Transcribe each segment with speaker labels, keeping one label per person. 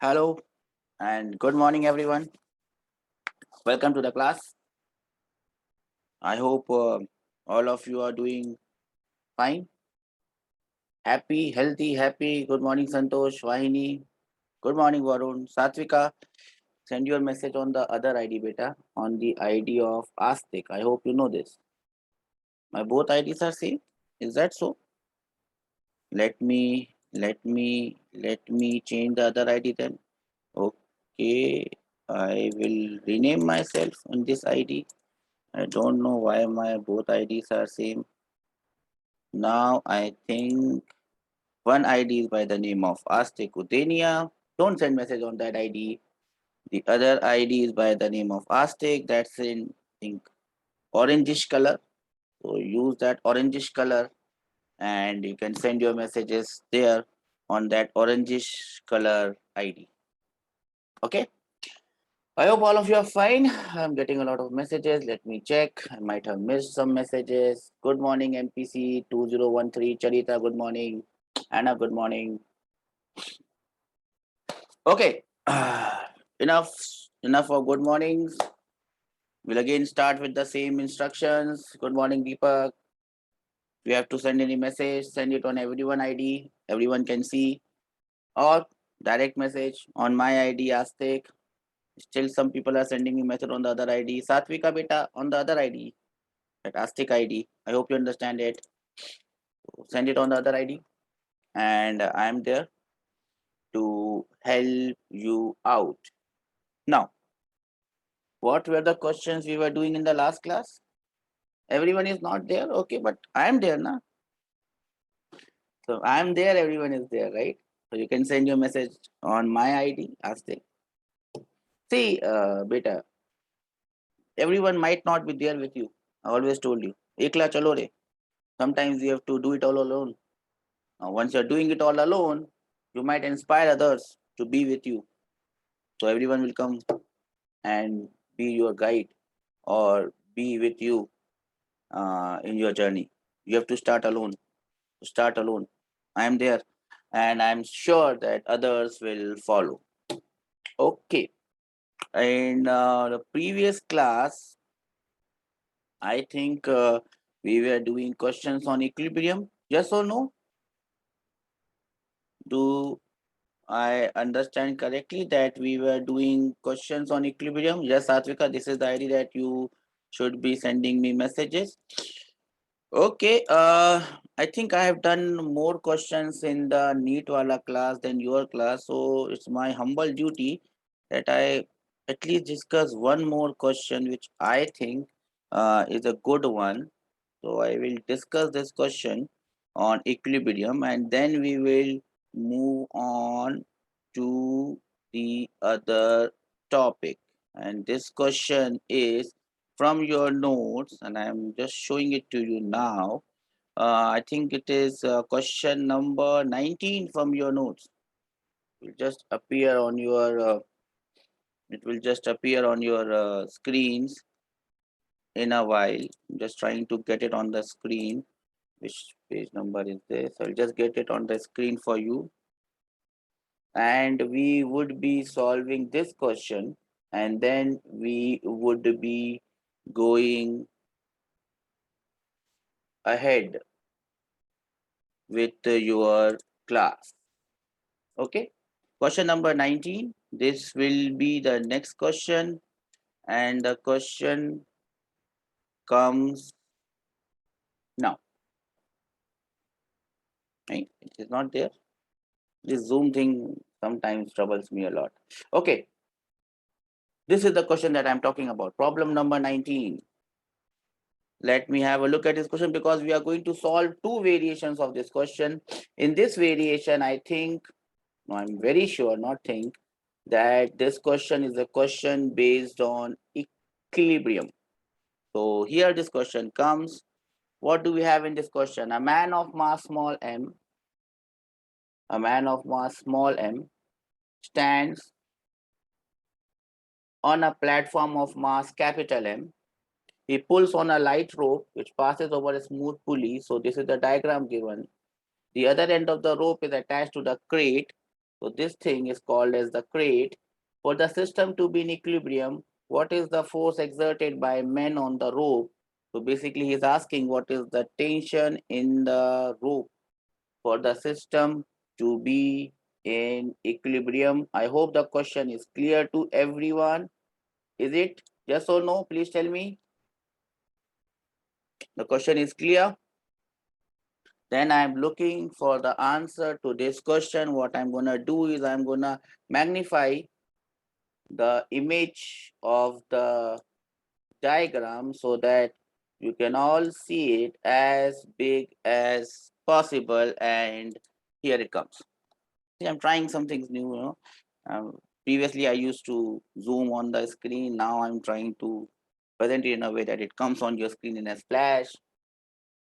Speaker 1: Hello and good morning, everyone. Welcome to the class. I hope all of you are doing fine, happy, healthy, happy. Good morning, Santosh, Vahini. Good morning, Varun. Satvika, send your message on the other ID, beta, on the ID of Astik. I hope you know this. My both IDs are same. Is that so? Let me change the other ID then. Okay, I will rename myself on this ID. I don't know why my both IDs are same. Now I think one ID is by the name of Astik Udenia. Don't send message on that ID. The other ID is by the name of Astik. That's in think orangish color. So use that orangish color and you can send your messages there on that orangish color ID. Okay. I hope all of you are fine. I'm getting a lot of messages. Let me check. I might have missed some messages. Good morning, MPC 2013. Charita, good morning. Anna, good morning. Okay. Enough of good mornings. We'll again start with the same instructions. Good morning, Deepak. If you have to send any message, send it on everyone ID. Everyone can see. Or direct message on my ID, Astik. Still some people are sending me message on the other ID. Satvika beta on the other ID. That Astik ID. I hope you understand it. Send it on the other ID. And I am there to help you out. Now, what were the questions we were doing in the last class? Everyone is not there. Okay, but I am there now. So I am there, everyone is there, right? So you can send your message on my ID, Astik. See, beta, everyone might not be there with you. I always told you. Ekla chalo re. Sometimes you have to do it all alone. Once you're doing it all alone, you might inspire others to be with you. So everyone will come and be your guide or be with you in your journey. You have to start alone. Start alone. I am there and I'm sure that others will follow. Okay. In the previous class, I think we were doing questions on equilibrium. Yes or no? Do I understand correctly that we were doing questions on equilibrium? Yes, Satvika, this is the ID that you should be sending me messages. Okay, I think I have done more questions in the NEET wala class than your class. So it's my humble duty that I at least discuss one more question, which I think is a good one. So I will discuss this question on equilibrium and then we will move on to the other topic. And this question is from your notes and I'm just showing it to you now. I think it is question number 19 from your notes. It will just appear on your screens in a while. I'm just trying to get it on the screen. Which page number is this? I'll just get it on the screen for you. And we would be solving this question and then we would be going ahead with your class. Okay. Question number 19. This will be the next question and the question comes now. Right? It is not there. This Zoom thing sometimes troubles me a lot. Okay. This is the question that I'm talking about. Problem number 19. Let me have a look at this question because we are going to solve two variations of this question. In this variation, I think, no, I'm very sure, not think, that this question is a question based on equilibrium. So here this question comes. What do we have in this question? A man of mass small m, stands on a platform of mass capital M. He pulls on a light rope which passes over a smooth pulley. So this is the diagram given. The other end of the rope is attached to the crate. So this thing is called as the crate. For the system to be in equilibrium, what is the force exerted by men on the rope? So basically he's asking what is the tension in the rope for the system to be in equilibrium. I hope the question is clear to everyone. Is it? Yes or no? Please tell me. The question is clear. Then I'm looking for the answer to this question. What I'm going to do is I'm going to magnify the image of the diagram so that you can all see it as big as possible. And here it comes. See, I'm trying something new. Previously, I used to zoom on the screen. Now I'm trying to present it in a way that it comes on your screen in a splash.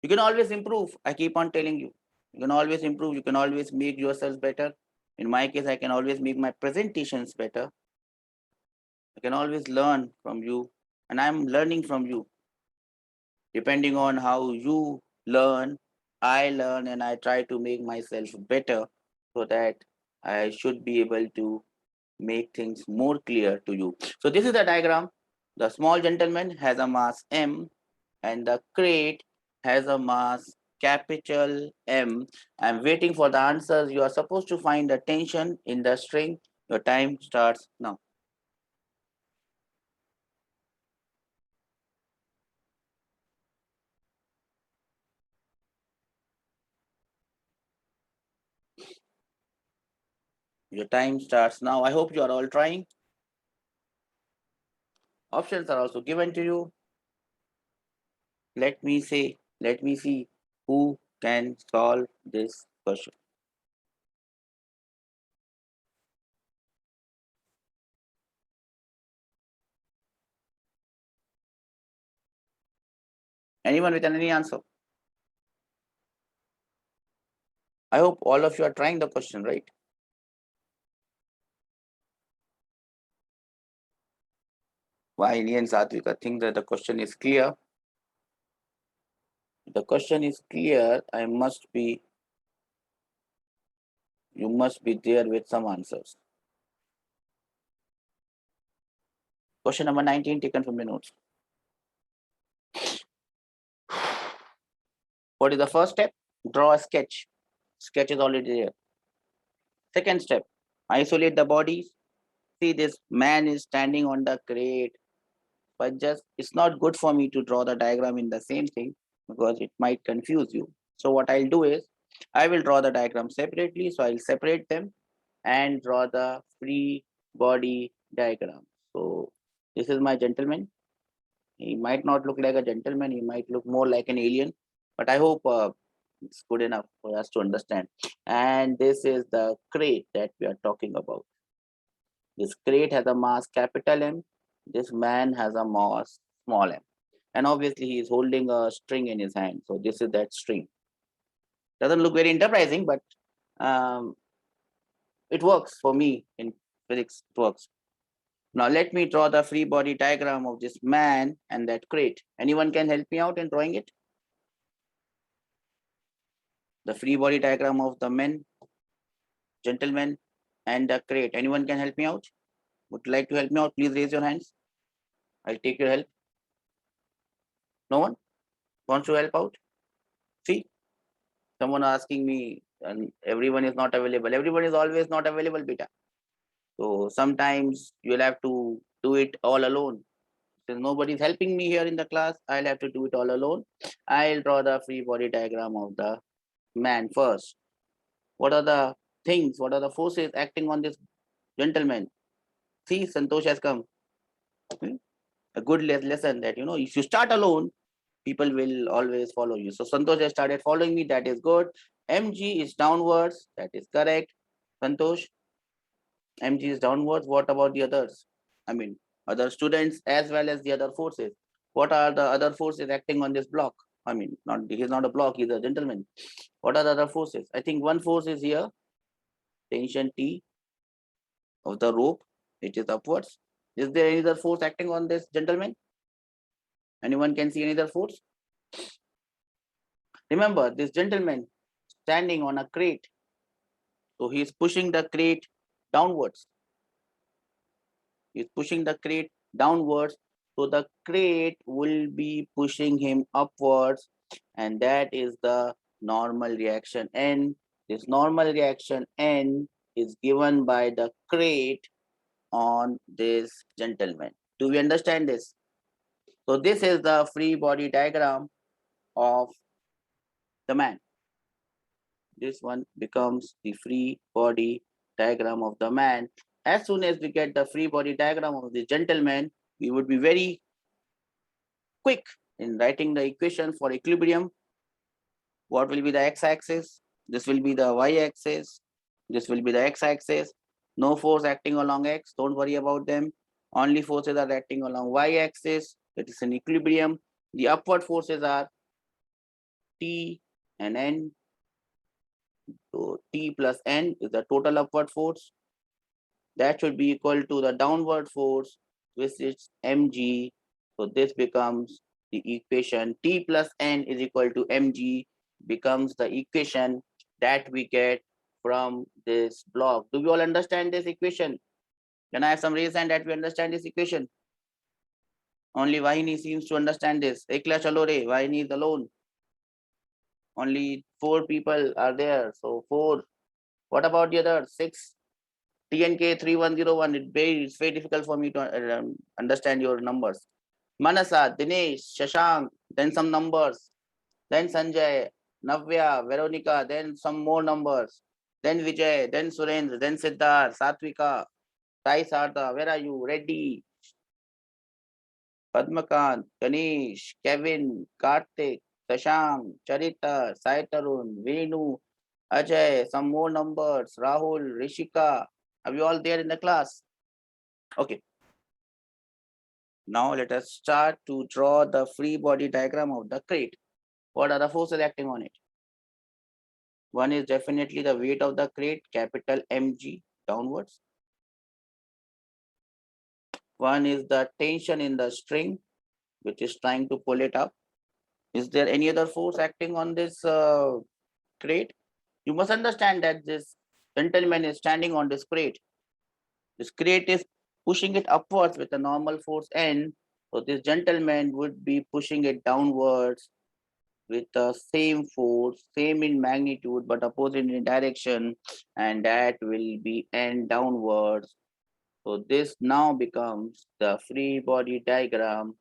Speaker 1: You can always improve. I keep on telling you. You can always improve. You can always make yourselves better. In my case, I can always make my presentations better. I can always learn from you, and I'm learning from you. Depending on how you learn, I learn, and I try to make myself better so that I should be able to make things more clear to you. So this is the diagram. The small gentleman has a mass M and the crate has a mass capital M. I'm waiting for the answers. You are supposed to find the tension in the string. Your time starts now. Your time starts now. I hope you are all trying. Options are also given to you. Let me see who can solve this question. Anyone with any answer? I hope all of you are trying the question, right? Vaini and Satvika think that the question is clear. The question is clear. You must be there with some answers. Question number 19 taken from the notes. What is the first step? Draw a sketch. Sketch is already there. Second step, isolate the bodies. See, this man is standing on the crate, but just it's not good for me to draw the diagram in the same thing because it might confuse you. So what I'll do is I will draw the diagram separately. So I'll separate them and draw the free body diagram. So this is my gentleman. He might not look like a gentleman. He might look more like an alien, but I hope it's good enough for us to understand. And this is the crate that we are talking about. This crate has a mass capital M. This man has a mass small m. And obviously he is holding a string in his hand. So this is that string. Doesn't look very enterprising, but it works for me in physics. It works. Now let me draw the free body diagram of this man and that crate. Anyone can help me out in drawing it? The free body diagram of the men, gentleman, and the crate. Anyone can help me out? Would you like to help me out? Please raise your hands. I'll take your help. No one wants to help out? See, someone asking me, and everyone is not available. Everyone is always not available, beta. So sometimes you'll have to do it all alone. Since nobody's helping me here in the class, I'll have to do it all alone. I'll draw the free body diagram of the man first. What are the things? What are the forces acting on this gentleman? See, Santosh has come. A good lesson that, if you start alone, people will always follow you. So Santosh has started following me. That is good. MG is downwards. That is correct. Santosh, MG is downwards. What about the others? I mean, other students as well as the other forces. What are the other forces acting on this block? I mean, he's not a block, he's a gentleman. What are the other forces? I think one force is here, tension T of the rope, it is upwards. Is there any other force acting on this gentleman? Anyone can see any other force? Remember, this gentleman standing on a crate. So he's pushing the crate downwards. He's pushing the crate downwards. So the crate will be pushing him upwards, and that is the normal reaction N. This normal reaction N is given by the crate on this gentleman. Do we understand this? So this is the free body diagram of the man. This one becomes the free body diagram of the man. As soon as we get the free body diagram of the gentleman, we would be very quick in writing the equation for equilibrium. What will be the x-axis? This will be the y-axis. This will be the x-axis. No force acting along x. Don't worry about them. Only forces are acting along y-axis. It is an equilibrium. The upward forces are T and N. So T plus N is the total upward force. That should be equal to the downward force, which is mg. So this becomes the equation. T plus N is equal to mg becomes the equation that we get from this block. Do we all understand this equation? Can I have some reason that we understand this equation? Only Vahini seems to understand this. Ekla chalo re, Vahini is alone. Only 4 people are there. So 4. What about the other 6? TNK 3101. It's very difficult for me to understand your numbers. Manasa, Dinesh, Shashank, then some numbers. Then Sanjay, Navya, Veronica, then some more numbers. Then Vijay, then Surendra, then Siddharth, Satvika, Sai Sartha, where are you? Reddy, Padmakant, Ganesh, Kevin, Karthik, Shashank, Charita, Sai Tarun, Venu, Ajay, some more numbers, Rahul, Rishika. Are you all there in the class? Okay. Now let us start to draw the free body diagram of the crate. What are the forces acting on it? One is definitely the weight of the crate, capital mg, downwards. One is the tension in the string, which is trying to pull it up. Is there any other force acting on this crate? You must understand that this gentleman is standing on this crate. This crate is pushing it upwards with a normal force N. So this gentleman would be pushing it downwards with the same force, same in magnitude, but opposite in direction, and that will be N downwards. So this now becomes the free body diagram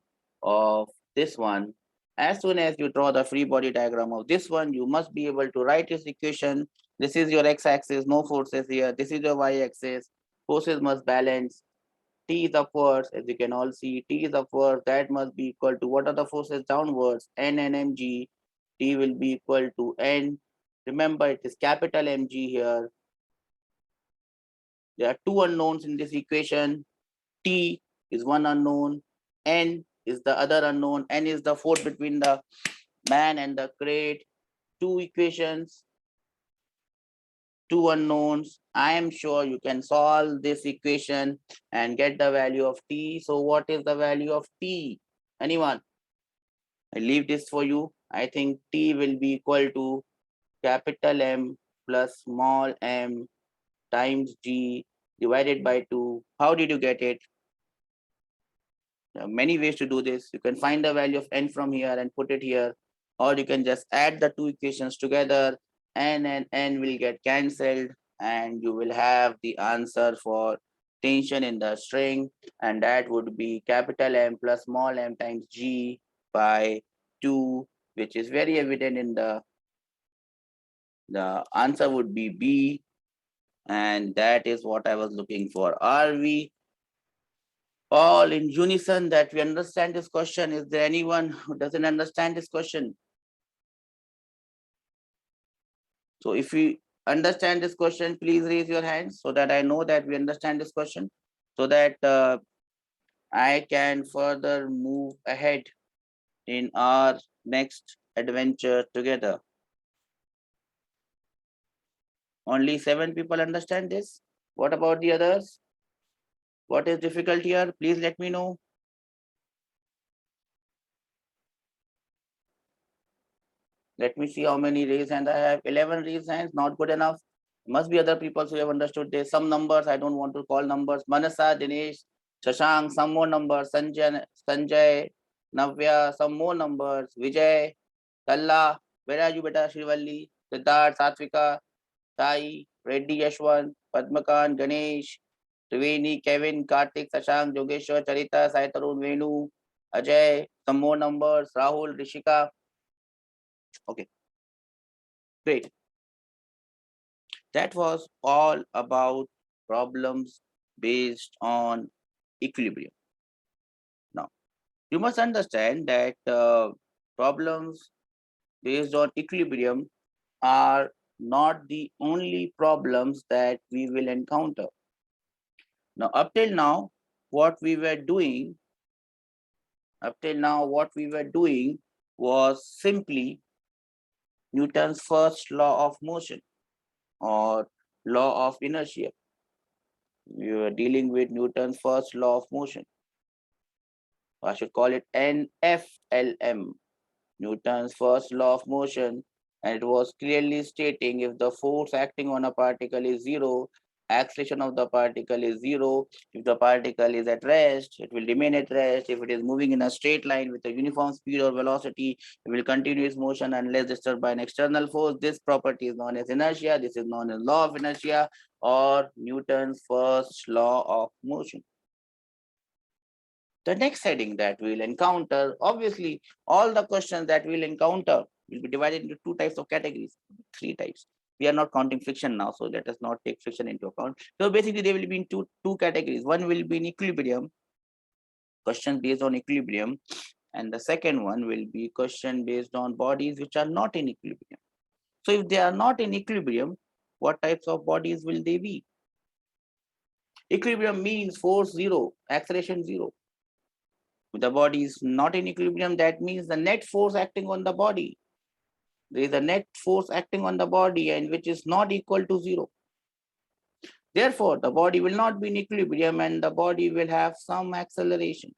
Speaker 1: of this one. As soon as you draw the free body diagram of this one, you must be able to write this equation. This is your x-axis, no forces here. This is your y-axis. Forces must balance. T is upwards, as you can all see. T is upwards. That must be equal to what are the forces downwards? N and mg. T will be equal to N. Remember, it is capital Mg here. There are 2 unknowns in this equation. T is one unknown. N is the other unknown. N is the force between the man and the crate. 2 equations, 2 unknowns. I am sure you can solve this equation and get the value of T. So what is the value of T? Anyone? I leave this for you. I think T will be equal to capital M plus small m times G divided by 2. How did you get it? There are many ways to do this. You can find the value of N from here and put it here, or you can just add the 2 equations together. N and N will get cancelled, and you will have the answer for tension in the string, and that would be capital M plus small m times G by 2, which is very evident in the answer would be B, and that is what I was looking for. Are we all in unison that we understand this question? Is there anyone who doesn't understand this question? So if you understand this question, please raise your hands so that I know that we understand this question, so that I can further move ahead in our next adventure together. Only 7 people understand this. What about the others? What is difficult here? Please let me know. Let me see how many raised hands I have. 11 raised hands, not good enough. Must be other people who have understood this. Some numbers, I don't want to call numbers. Manasa, Dinesh, Shashank, some more numbers. Sanjay, Navya, some more numbers. Vijay, Kalla, where are you, beta? Shrivalli, Siddharth, Satvika, Sai, Reddy, Yashwant, Padmakan, Ganesh, Triveni, Kevin, Karthik, Shashank, Jogeshwar, Charita, Sai Tarun, Venu, Ajay, some more numbers. Rahul, Rishika. Okay, great. That was all about problems based on equilibrium. Now, you must understand that problems based on equilibrium are not the only problems that we will encounter. Now, up till now, what we were doing was simply Newton's first law of motion or law of inertia. We were dealing with Newton's first law of motion. I should call it NFLM, Newton's first law of motion, and it was clearly stating if the force acting on a particle is zero, acceleration of the particle is zero. If the particle is at rest, it will remain at rest. If it is moving in a straight line with a uniform speed or velocity, it will continue its motion unless disturbed by an external force. This property is known as inertia. This is known as law of inertia or Newton's first law of motion. The next heading that we'll encounter, obviously, all the questions that we'll encounter will be divided into two types of categories, three types. We are not counting friction now, so let us not take friction into account. So basically, they will be in two categories. One will be in equilibrium, questions based on equilibrium, and the second one will be question based on bodies which are not in equilibrium. So if they are not in equilibrium, what types of bodies will they be? Equilibrium means force zero, acceleration zero. If the body is not in equilibrium, that means the net force acting on the body. There is a net force acting on the body and which is not equal to zero. Therefore, the body will not be in equilibrium and the body will have some acceleration.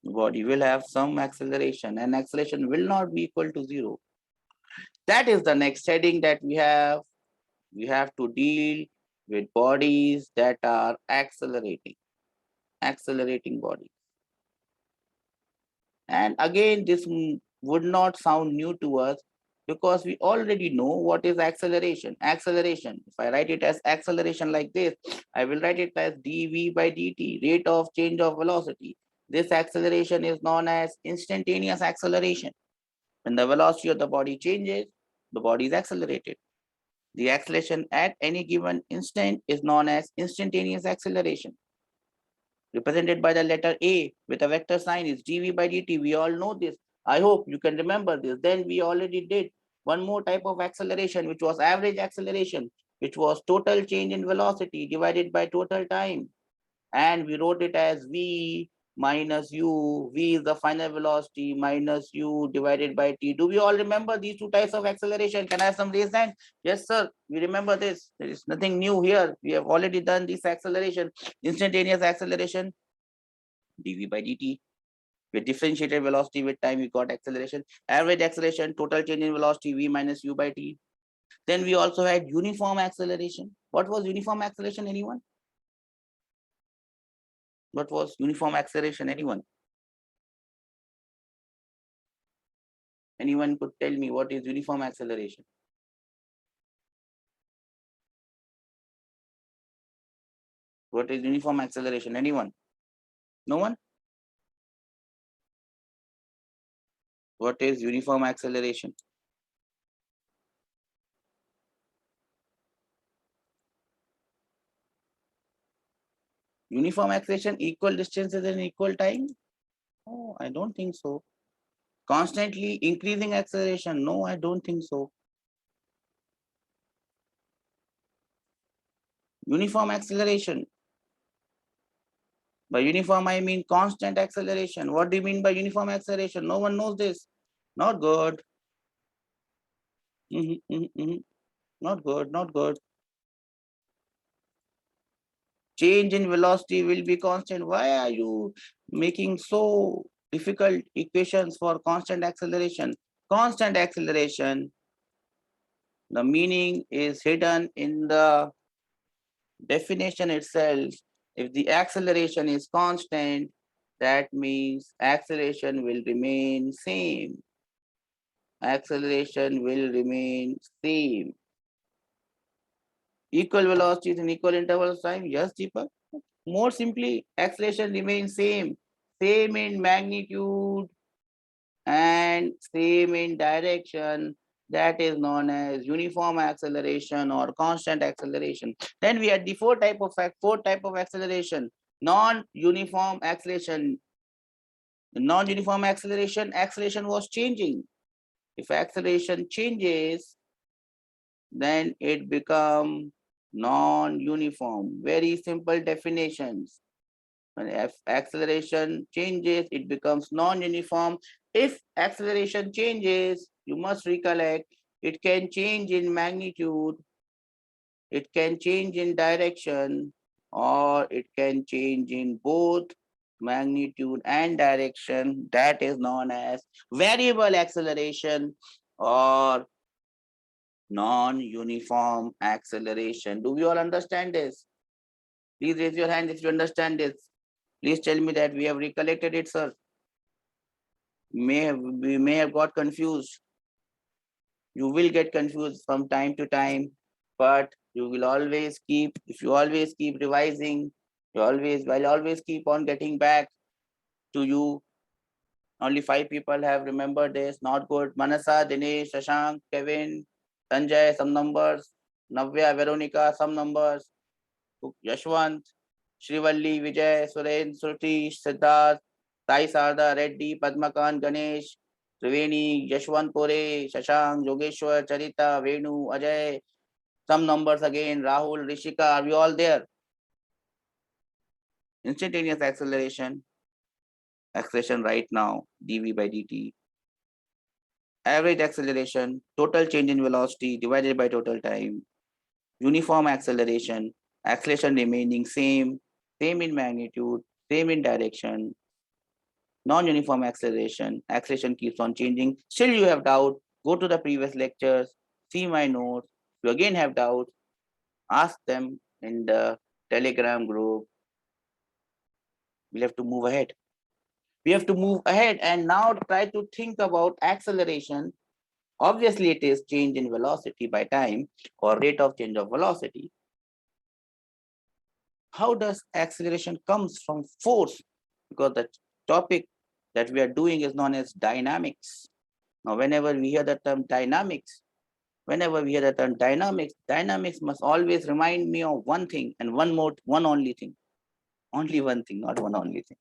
Speaker 1: The body will have some acceleration and acceleration will not be equal to zero. That is the next heading that we have. We have to deal with bodies that are accelerating bodies. And again, this would not sound new to us because we already know what is acceleration. Acceleration, if I write it as acceleration like this, I will write it as dv by dt, rate of change of velocity. This acceleration is known as instantaneous acceleration. When the velocity of the body changes, the body is accelerated. The acceleration at any given instant is known as instantaneous acceleration, represented by the letter A with a vector sign is dv by dt. We all know this. I hope you can remember this. Then we already did one more type of acceleration, which was average acceleration, which was total change in velocity divided by total time. And we wrote it as v minus u. V is the final velocity minus u divided by t. Do we all remember these two types of acceleration? Can I have some raised hand? Yes, sir. We remember this. There is nothing new here. We have already done this acceleration. Instantaneous acceleration, dv by dt. With differentiated velocity with time, we got acceleration. Average acceleration, total change in velocity, v minus u by t. Then we also had uniform acceleration. What was uniform acceleration, anyone? What was uniform acceleration, anyone? Anyone could tell me what is uniform acceleration? What is uniform acceleration? Anyone? No one? What is uniform acceleration? Uniform acceleration, equal distances and equal time? Oh, I don't think so. Constantly increasing acceleration? No, I don't think so. Uniform acceleration. By uniform, I mean constant acceleration. What do you mean by uniform acceleration? No one knows this. Not good. Not good, not good. Change in velocity will be constant. Why are you making so difficult equations for constant acceleration? Constant acceleration The meaning is hidden in the definition itself. If the acceleration is constant, that means acceleration will remain same. Acceleration will remain same. Equal velocities in equal intervals of time. Yes, Deepak. More simply, acceleration remains same. Same in magnitude and same in direction. That is known as uniform acceleration or constant acceleration. Then we had the four type of acceleration. Non-uniform acceleration. Non-uniform acceleration was changing. If acceleration changes, then it becomes non-uniform. Very simple definitions. When acceleration changes, it becomes non-uniform. If acceleration changes, you must recollect, it can change in magnitude, it can change in direction, or it can change in both magnitude and direction. That is known as variable acceleration or non-uniform acceleration. Do we all understand this? Please raise your hand if you understand this. Please tell me that we have recollected it, sir. We may have got confused. You will get confused from time to time, but you will always keep, if you always keep revising, I'll always keep on getting back to you. Only 5 people have remembered this. Not good. Manasa, Dinesh, Shashank, Kevin, Sanjay, some numbers. Navya, Veronica, some numbers. Yashwant, Shrivalli, Vijay, Suren, Srutish, Siddharth, Sai Sarda, Reddy, Padmakan, Ganesh, Triveni, Yashwant Kore, Shashank, Yogeshwar, Charita, Venu, Ajay, some numbers again, Rahul, Rishika, are we all there? Instantaneous acceleration right now, dv by dt. Average acceleration, total change in velocity divided by total time. Uniform acceleration remaining same in magnitude, same in direction. Non-uniform acceleration keeps on changing. Still you have doubt, go to the previous lectures, see my notes. If you again have doubt, ask them in the Telegram group. We'll have to move ahead. We have to move ahead and now try to think about acceleration. Obviously, it is change in velocity by time or rate of change of velocity. How does acceleration comes from force? Because the topic that we are doing is known as dynamics. Now, whenever we hear the term dynamics, dynamics must always remind me of one thing and one only thing. Only one thing, not one only thing.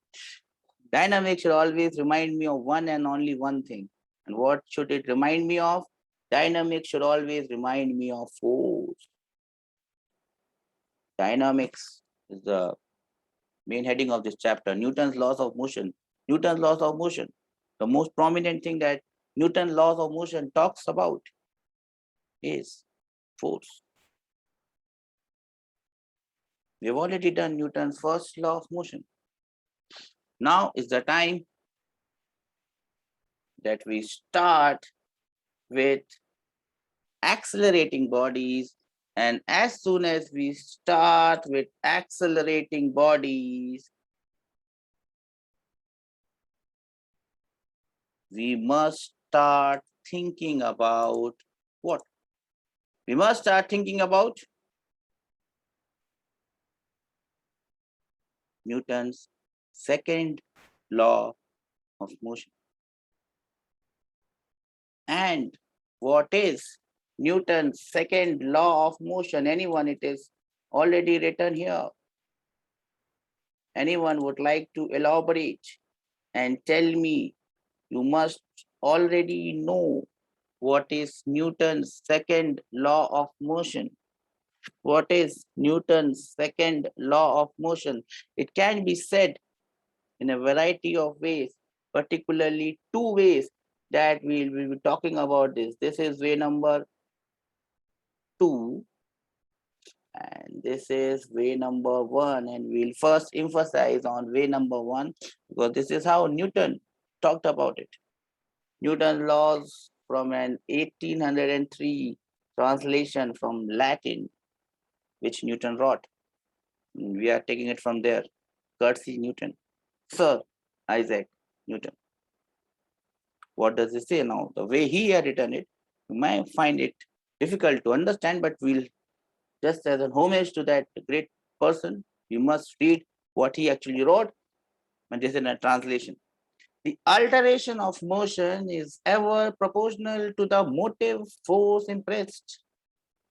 Speaker 1: Dynamics should always remind me of one and only one thing. And what should it remind me of? Dynamics should always remind me of force. Dynamics is the main heading of this chapter. Newton's laws of motion. Newton's laws of motion. The most prominent thing that Newton's laws of motion talks about is force. We have already done Newton's first law of motion. Now is the time that we start with accelerating bodies. And as soon as we start with accelerating bodies, we must start thinking about what? We must start thinking about Newton's second law of motion. And what is Newton's second law of motion? Anyone? It is already written here. Anyone would like to elaborate and tell me? You must already know what is Newton's second law of motion. What is Newton's second law of motion? It can be said in a variety of ways, particularly 2 ways that we will be talking about this. This is way number 2 and this is way number 1, and we'll first emphasize on way number 1 because this is how Newton talked about it. Newton's laws from an 1803 translation from Latin, which Newton wrote. We are taking it from there. Courtesy Newton. Sir Isaac Newton. What does it say now? The way he had written it, you might find it difficult to understand, but we'll just as a homage to that great person, you must read what he actually wrote, and this is a translation. The alteration of motion is ever proportional to the motive force impressed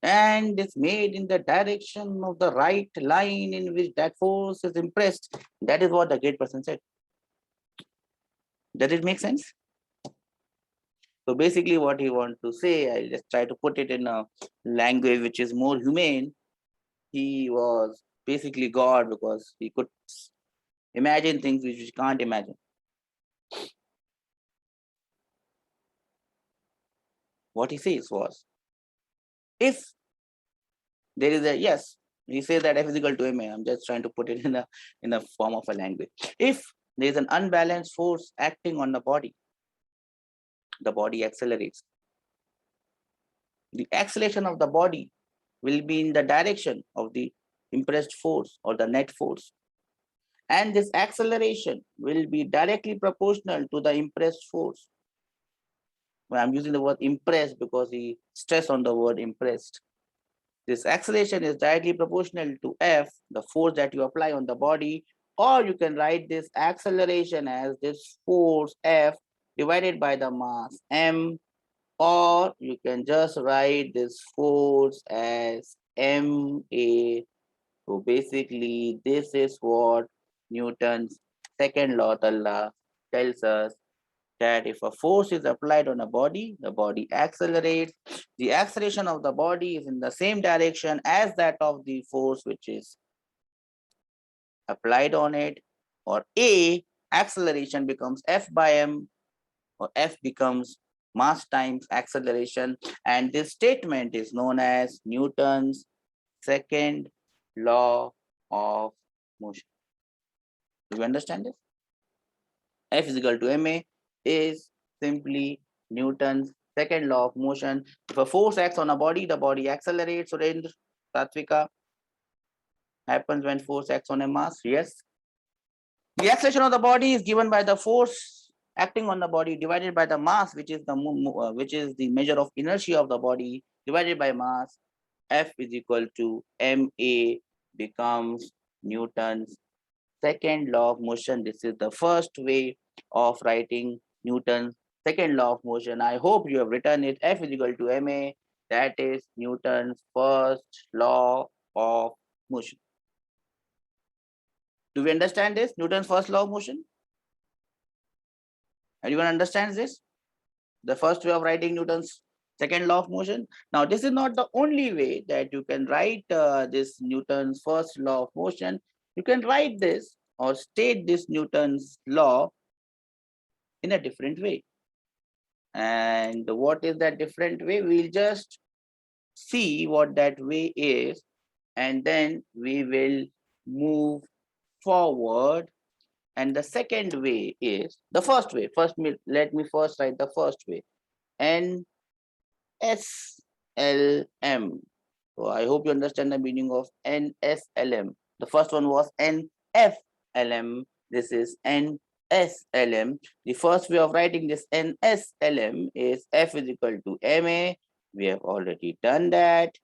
Speaker 1: and is made in the direction of the right line in which that force is impressed. That is what the great person said. Does it make sense? So basically what he wants to say, I'll just try to put it in a language which is more humane. He was basically God because he could imagine things which we can't imagine. What he says was, if there is a, yes, he says that F is equal to ma. I'm just trying to put it in a form of a language. If there is an unbalanced force acting on the body accelerates. The acceleration of the body will be in the direction of the impressed force or the net force. And this acceleration will be directly proportional to the impressed force. Well, I'm using the word impressed because he stressed on the word impressed. This acceleration is directly proportional to F, the force that you apply on the body, or you can write this acceleration as this force F divided by the mass M, or you can just write this force as MA. So basically, this is what Newton's second law tells us, that if a force is applied on a body, the body accelerates. The acceleration of the body is in the same direction as that of the force which is applied on it, or A, acceleration becomes F by M, or F becomes mass times acceleration. And this statement is known as Newton's second law of motion. Do you understand this? F is equal to ma is simply Newton's second law of motion. If a force acts on a body, the body accelerates. Surendra, Satvika, happens when force acts on a mass. Yes. The acceleration of the body is given by the force acting on the body divided by the mass, which is the measure of inertia of the body, divided by mass. F is equal to ma becomes Newton's second law of motion. This is the first way of writing Newton's second law of motion. I hope you have written it. F is equal to ma. That is Newton's first law of motion. Do we understand this? Newton's first law of motion? Everyone understands this? The first way of writing Newton's second law of motion. Now, this is not the only way that you can write this Newton's first law of motion. You can write this or state this Newton's law in a different way. And what is that different way? We'll just see what that way is, and then we will move forward. And the second way is the first way. Let me first write the first way. NSLM. So I hope you understand the meaning of NSLM. The first one was NFLM. This is NSLM. The first way of writing this NSLM is F is equal to ma. We have already done that.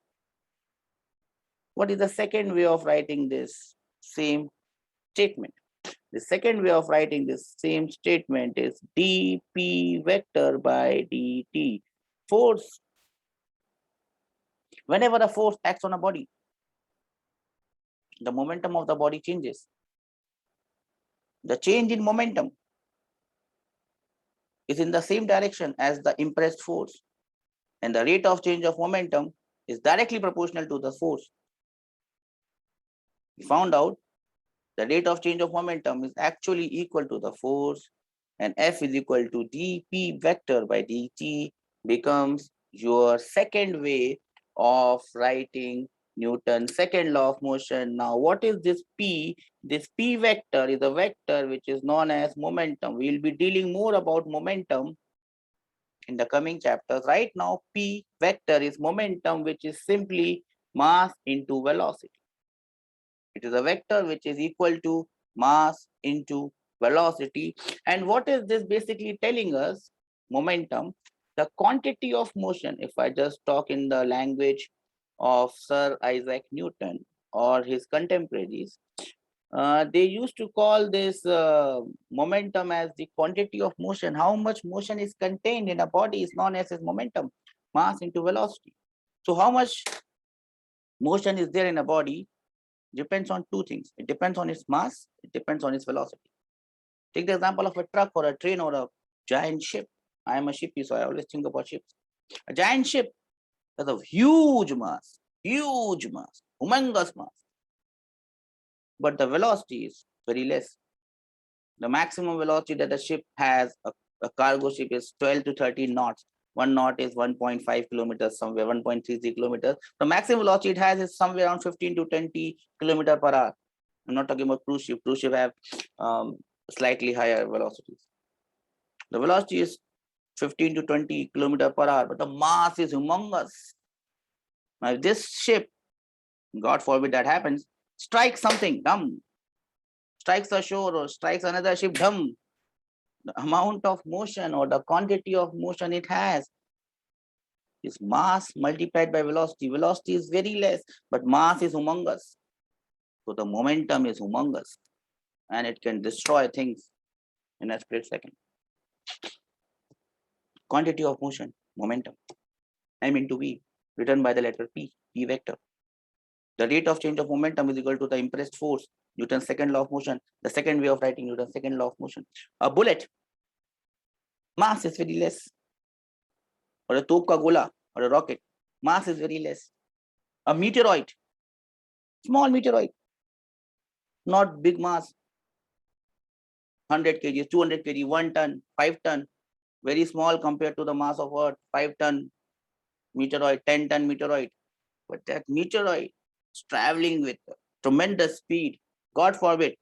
Speaker 1: What is the second way of writing this same statement? The second way of writing this same statement is dp vector by dt. Force. Whenever a force acts on a body, the momentum of the body changes. The change in momentum is in the same direction as the impressed force, and the rate of change of momentum is directly proportional to the force. We found out the rate of change of momentum is actually equal to the force, and F is equal to dp vector by dt becomes your second way of writing Newton's second law of motion. Now, what is this P? This P vector is a vector which is known as momentum. We will be dealing more about momentum in the coming chapters. Right now, P vector is momentum, which is simply mass into velocity. It is a vector which is equal to mass into velocity. And what is this basically telling us? Momentum, the quantity of motion. If I just talk in the language of Sir Isaac Newton or his contemporaries, they used to call this momentum as the quantity of motion. How much motion is contained in a body is known as momentum, mass into velocity. So how much motion is there in a body depends on two things. It depends on its mass, it depends on its velocity. Take the example of a truck or a train or a giant ship. I am a shippy, so I always think about ships. A giant ship has a huge mass, humongous mass. But the velocity is very less. The maximum velocity that the ship has, a cargo ship, is 12 to 13 knots. 1 knot is 1.5 kilometers, somewhere 1.33 kilometers. The maximum velocity it has is somewhere around 15 to 20 kilometers per hour. I'm not talking about cruise ship. Cruise ship have slightly higher velocities. The velocity is 15 to 20 kilometers per hour, but the mass is humongous. Now, if this ship, God forbid that happens, strikes something dumb, strikes a shore or strikes another ship dumb, the amount of motion or the quantity of motion it has is mass multiplied by velocity. Velocity is very less, but mass is humongous. So the momentum is humongous and it can destroy things in a split second. Quantity of motion, momentum, M into V, written by the letter P, P vector. The rate of change of momentum is equal to the impressed force, Newton's second law of motion, the second way of writing Newton's second law of motion. A bullet, mass is very less. Or a top ka gola, or a rocket, mass is very less. A meteoroid, small meteoroid, not big mass, 100 kg, 200 kg, 1 ton, 5 ton, very small compared to the mass of Earth, 5 ton meteoroid, 10 ton meteoroid. But that meteoroid is traveling with tremendous speed. God forbid,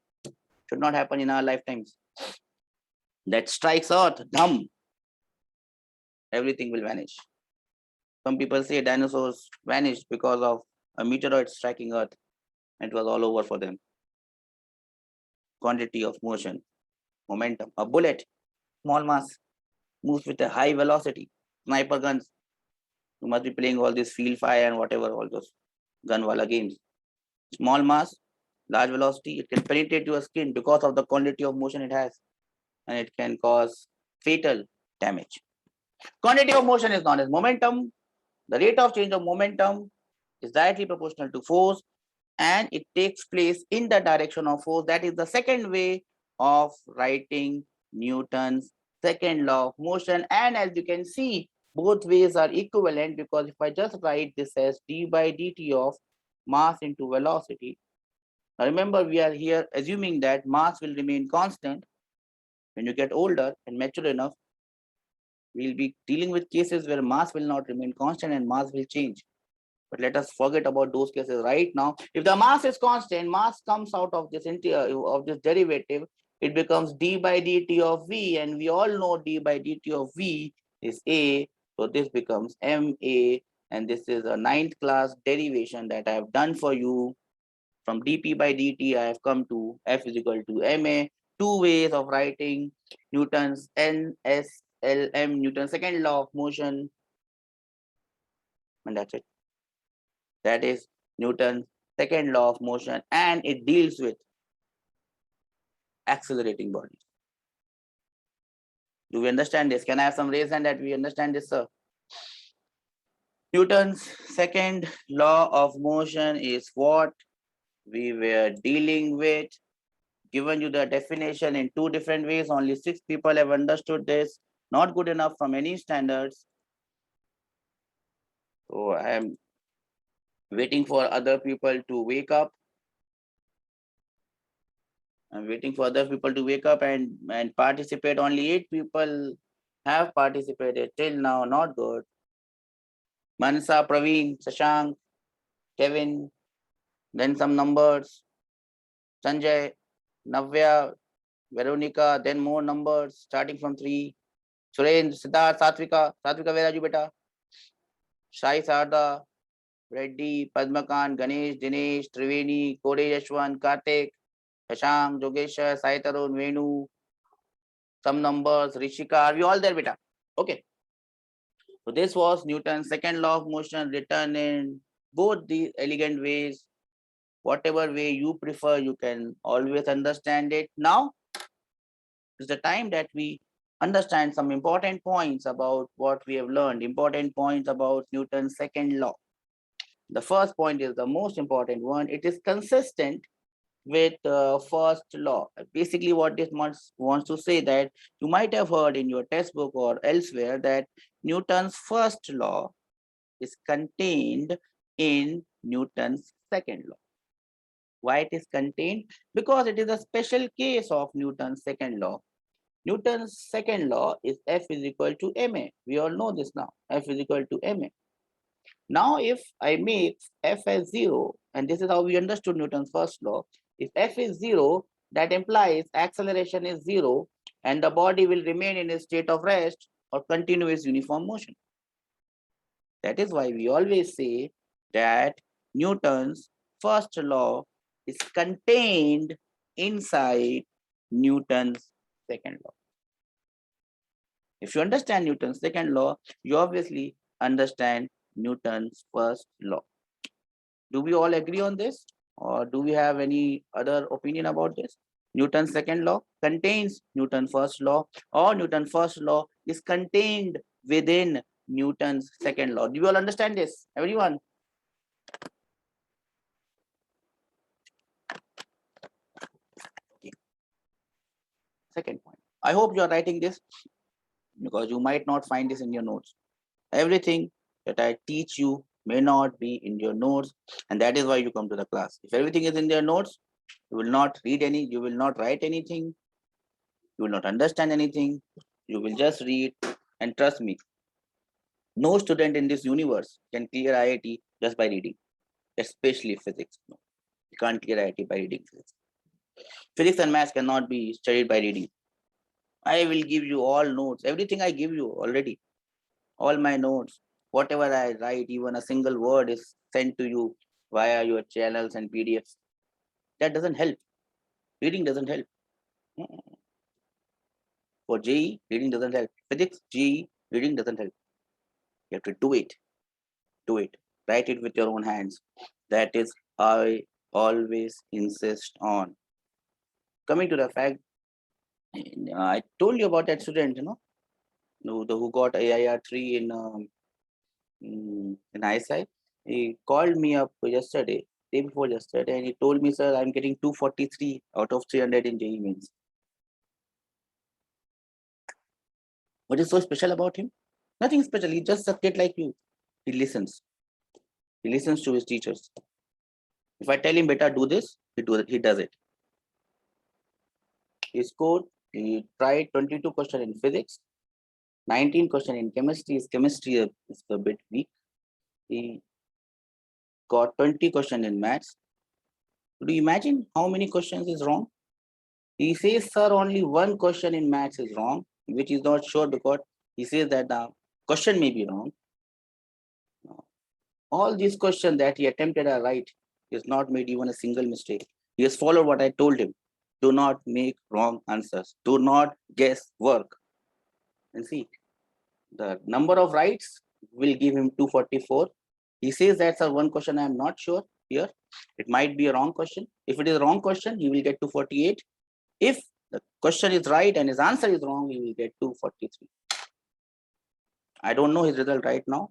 Speaker 1: should not happen in our lifetimes. That strikes Earth, dham, everything will vanish. Some people say dinosaurs vanished because of a meteoroid striking Earth. It was all over for them. Quantity of motion, momentum. A bullet, small mass, moves with a high velocity. Sniper guns, you must be playing all this field fire and whatever, all those gun wala games. Small mass, large velocity, it can penetrate your skin because of the quantity of motion it has, and it can cause fatal damage. Quantity of motion is known as momentum. The rate of change of momentum is directly proportional to force, and it takes place in the direction of force. That is the second way of writing Newton's second law of motion. And as you can see, both ways are equivalent, because if I just write this as d by dt of mass into velocity, now remember, we are here assuming that mass will remain constant. When you get older and mature enough, we'll be dealing with cases where mass will not remain constant and mass will change. But let us forget about those cases right now. If the mass is constant, mass comes out of this derivative, it becomes d by dt of v, and we all know d by dt of v is a. So this becomes ma, and this is a 9th class derivation that I have done for you. From dp by dt, I have come to f is equal to ma. Two ways of writing Newton's NLM, Newton's second law of motion, and that's it. That is Newton's second law of motion, and it deals with accelerating bodies. Do we understand this? Can I have some raise hand that we understand this, sir? Newton's second law of motion is what we were dealing with. Given you the definition in 2 different ways, only 6 people have understood this. Not good enough from any standards. So I am waiting for other people to wake up. I'm waiting for other people to wake up and participate. Only 8 people have participated till now. Not good. Mansa, Praveen, Shashank, Kevin, then some numbers. Sanjay, Navya, Veronica, then more numbers starting from 3. Surendra, Siddharth, Satvika, where are you, beta? Shai Sarda, Reddy, Padmakan, Ganesh, Dinesh, Triveni, Kode Yashwan, Kartik, Shashank, Jogesha, Sai Tarun, Venu, some numbers, Rishika. Are we all there, beta? Okay. So this was Newton's second law of motion written in both these elegant ways. Whatever way you prefer, you can always understand it. Now is the time that we understand some important points about what we have learned, important points about Newton's second law. The first point is the most important one. It is consistent with first law. Basically, what this wants to say that you might have heard in your textbook or elsewhere that Newton's first law is contained in Newton's second law. Why it is contained? Because it is a special case of Newton's second law. Newton's second law is F is equal to ma. We all know this now. F is equal to ma. Now, if I make F as 0, and this is how we understood Newton's first law, if F is 0, that implies acceleration is 0, and the body will remain in a state of rest or continuous uniform motion. That is why we always say that Newton's first law is contained inside Newton's second law. If you understand Newton's second law, you obviously understand Newton's first law. Do we all agree on this? Or do we have any other opinion about this? Newton's second law contains Newton's first law, or Newton's first law is contained within Newton's second law. Do you all understand this? Everyone? Okay. Second point. I hope you are writing this because you might not find this in your notes. Everything that I teach you may not be in your notes, and that is why you come to the class. If everything is in your notes, you will not read any, you will not write anything, you will not understand anything, you will just read, and trust me, no student in this universe can clear IIT just by reading, especially physics. No, you can't clear IIT by reading physics. Physics and maths cannot be studied by reading. I will give you all notes, everything I give you already, all my notes, whatever I write, even a single word is sent to you via your channels and PDFs. That doesn't help. Reading doesn't help. For JEE, reading doesn't help. Physics, JEE, reading doesn't help. You have to do it. Do it. Write it with your own hands. That is, I always insist on. Coming to the fact, I told you about that student, who got AIR 3 in ISI. He called me up yesterday, day before yesterday, and he told me, sir, I'm getting 243 out of 300 in JEE Mains. What is so special about him? Nothing special. He's just a kid like you. He listens. He listens to his teachers. If I tell him, beta, do this, he does it. He scored, he tried 22 questions in physics, 19 questions in chemistry. His chemistry is a bit weak. He got 20 questions in maths. Do you imagine how many questions is wrong? He says, sir, only one question in maths is wrong, which is not sure because he says that the question may be wrong. All these questions that he attempted are right. He has not made even a single mistake. He has followed what I told him. Do not make wrong answers. Do not guess work. And see, the number of rights will give him 244. He says that's a one question I am not sure here. It might be a wrong question. If it is a wrong question, he will get 248. If the question is right and his answer is wrong, he will get 243. I don't know his result right now.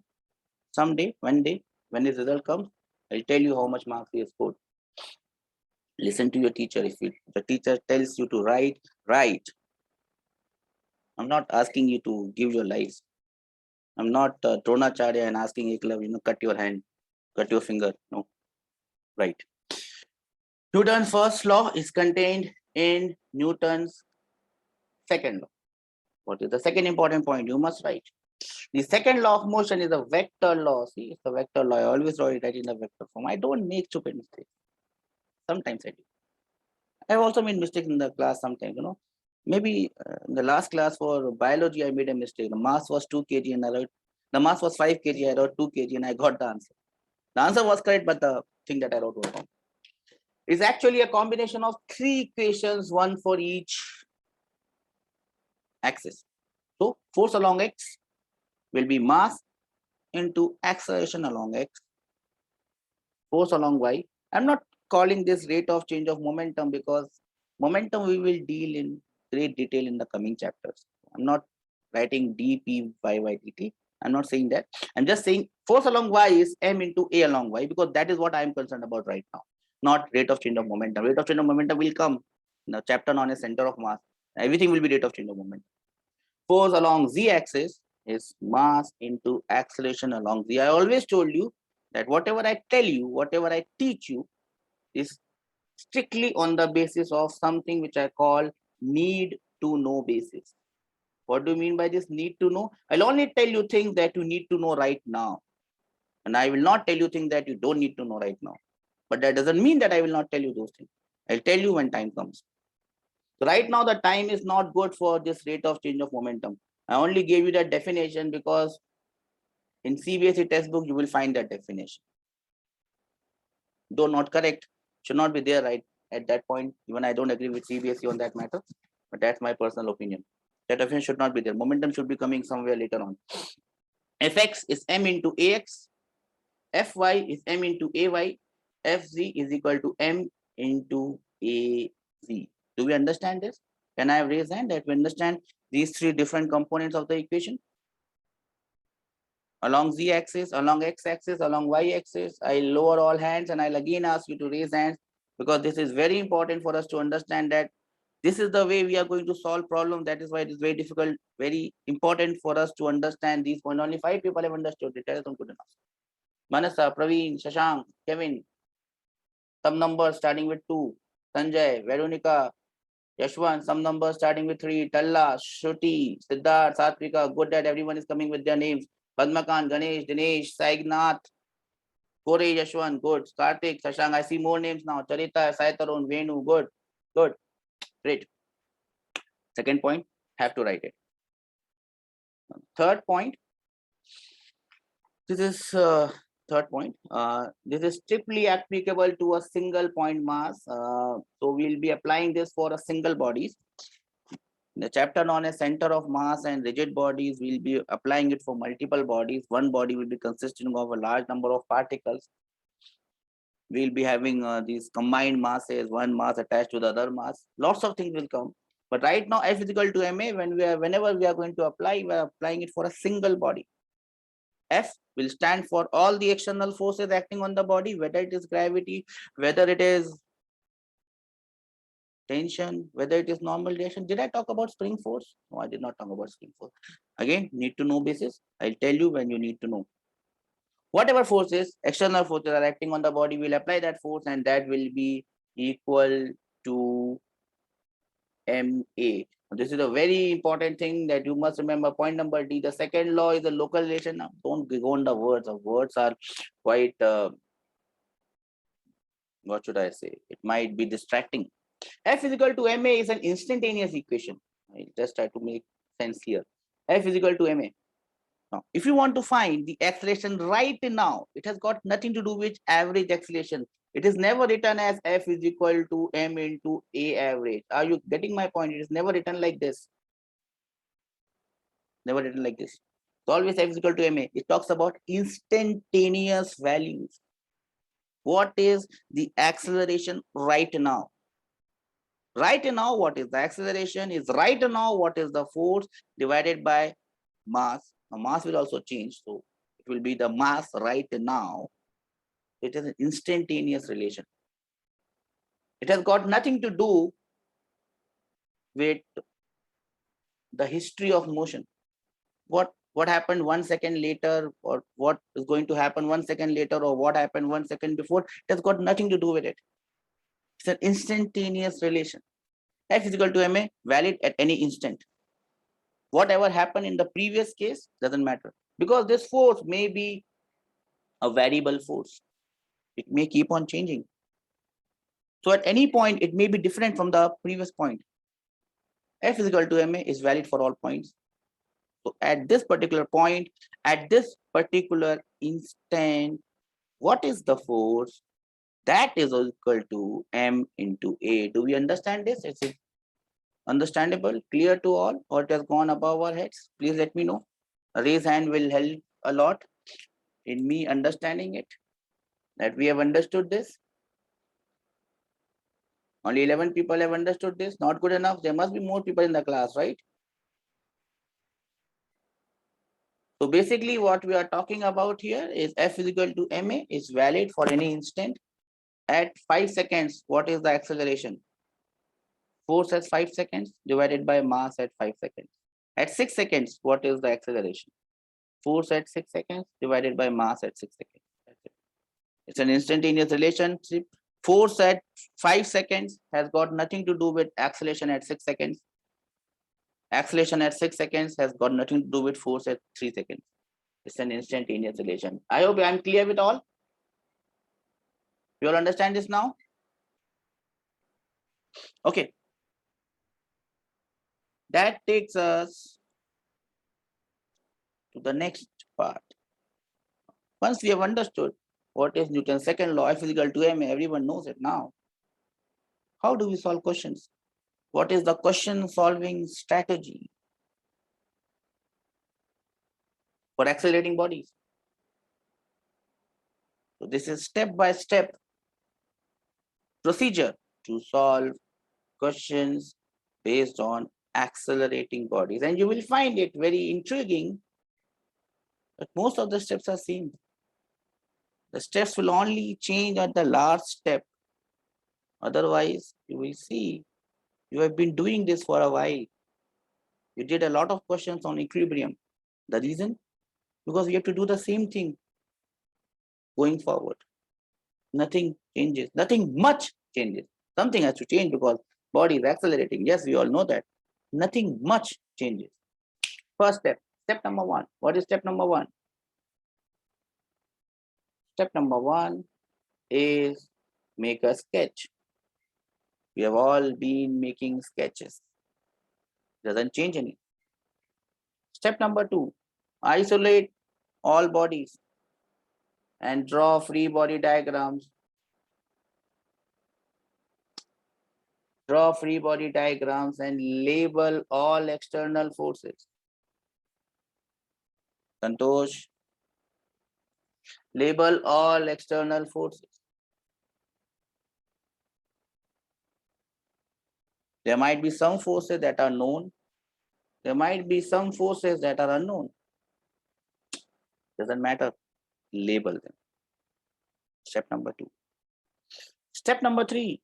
Speaker 1: Someday, one day, when his result comes, I'll tell you how much marks he has scored. Listen to your teacher. If the teacher tells you to write, write. I'm not asking you to give your lives. I'm not Dronacharya and asking Eklavya, cut your hand, cut your finger. No, right. Newton's first law is contained in Newton's second law. What is the second important point? You must write. The second law of motion is a vector law. See, it's a vector law. I always write it in the vector form. I don't make stupid mistakes. Sometimes I do. I've also made mistakes in the class sometimes, Maybe in the last class for biology, I made a mistake. The mass was 2 kg and I wrote, the mass was 5 kg, I wrote 2 kg and I got the answer. The answer was correct, but the thing that I wrote was wrong. It's actually a combination of 3 equations, one for each axis. So force along x will be mass into acceleration along x, force along y. I'm not calling this rate of change of momentum because momentum we will deal in great detail in the coming chapters. I'm not writing dp by dt. I'm not saying that. I'm just saying force along y is m into a along y because that is what I'm concerned about right now, not rate of change of momentum. Rate of change of momentum will come in the chapter known as center of mass. Everything will be rate of change of momentum. Force along z-axis is mass into acceleration along z. I always told you that whatever I tell you, whatever I teach you is strictly on the basis of something which I call need to know basis. What do you mean by this need to know? I'll only tell you things that you need to know right now. And I will not tell you things that you don't need to know right now. But that doesn't mean that I will not tell you those things. I'll tell you when time comes. So right now, the time is not good for this rate of change of momentum. I only gave you that definition because in CBSE textbook, you will find that definition. Though not correct, should not be there right at that point. Even I don't agree with CBSE on that matter, but that's my personal opinion. That definition should not be there. Momentum should be coming somewhere later on. Fx is m into ax, fy is m into ay, fz is equal to m into az. Do we understand this? Can I raise hand that we understand these 3 different components of the equation? Along z-axis, along x-axis, along y-axis. I'll lower all hands and I'll again ask you to raise hands because this is very important for us to understand that this is the way we are going to solve problems. That is why it is very difficult, very important for us to understand these points. Only 5 people have understood it. That is not good enough. Manasa, Praveen, Shashank, Kevin, some numbers starting with 2. Sanjay, Veronica, Yashwan, some numbers starting with 3. Talla, Shruti, Siddharth, Satvika. Good that everyone is coming with their names. Padmakan, Ganesh, Dinesh, Saignath, Kore, Yashwan, good. Karthik, Shashank, I see more names now. Charita, Saitarun, Venu, good. Good. Great. Second point, have to write it. Third point, this is third point. This is strictly applicable to a single point mass. So we'll be applying this for a single bodies. The chapter known as center of mass and rigid bodies, we'll be applying it for multiple bodies. One body will be consisting of a large number of particles. We'll be having these combined masses, one mass attached to the other mass. Lots of things will come. But right now, F is equal to ma. Whenever we are going to apply, we are applying it for a single body. F will stand for all the external forces acting on the body, whether it is gravity, whether it is tension, whether it is normal reaction. Did I talk about spring force? No, I did not talk about spring force. Again, need to know basis. I'll tell you when you need to know. Whatever forces, external forces are acting on the body, will apply that force and that will be equal to MA. This is a very important thing that you must remember. Point number D. The second law is a local relation. Now, don't go on the words. The words are quite, what should I say? It might be distracting. F is equal to ma is an instantaneous equation. I just try to make sense here. F is equal to ma. Now, if you want to find the acceleration right now, it has got nothing to do with average acceleration. It is never written as F is equal to m into a average. Are you getting my point? It is never written like this. Never written like this. So always F is equal to ma. It talks about instantaneous values. What is the acceleration right now? Right now, what is the acceleration? Is right now what is the force divided by mass. Now, mass will also change, so it will be the mass right now. It is an instantaneous relation. It has got nothing to do with the history of motion. What happened 1 second later, or what is going to happen 1 second later, or what happened 1 second before, it has got nothing to do with it. It's an instantaneous relation. F is equal to ma, valid at any instant. Whatever happened in the previous case doesn't matter, because this force may be a variable force. It may keep on changing. So at any point, it may be different from the previous point. F is equal to ma is valid for all points. So at this particular point, at this particular instant, what is the force? That is equal to m into a. Do we understand this? Is it understandable? Clear to all? Or it has gone above our heads? Please let me know. A raise hand will help a lot in me understanding it. That we have understood this. Only 11 people have understood this. Not good enough. There must be more people in the class, right? So basically what we are talking about here is F is equal to ma is valid for any instant. At 5 seconds, what is the acceleration? Force at 5 seconds divided by mass at 5 seconds. At 6 seconds, what is the acceleration? Force at 6 seconds divided by mass at 6 seconds. That's it. It's an instantaneous relationship. Force at 5 seconds has got nothing to do with acceleration at 6 seconds. Acceleration at 6 seconds has got nothing to do with force at 3 seconds. It's an instantaneous relation. I hope I'm clear with all. You all understand this now? Okay. That takes us to the next part. Once we have understood what is Newton's second law, F is equal to ma, everyone knows it now. How do we solve questions? What is the question solving strategy for accelerating bodies? So this is step-by-step procedure to solve questions based on accelerating bodies. And you will find it very intriguing that most of the steps are same. The steps will only change at the last step. Otherwise, you will see you have been doing this for a while. You did a lot of questions on equilibrium. The reason? Because we have to do the same thing going forward. Nothing changes. Nothing much changes. Something has to change because body is accelerating. Yes, we all know that. Nothing much changes. First step. Step number one. What is step number one? Step number one is make a sketch. We have all been making sketches. Doesn't change anything. Step number two, isolate all bodies and draw free body diagrams. Draw free body diagrams and label all external forces. Santosh, label all external forces. There might be some forces that are known. There might be some forces that are unknown. Doesn't matter. Label them. Step number two. Step number three.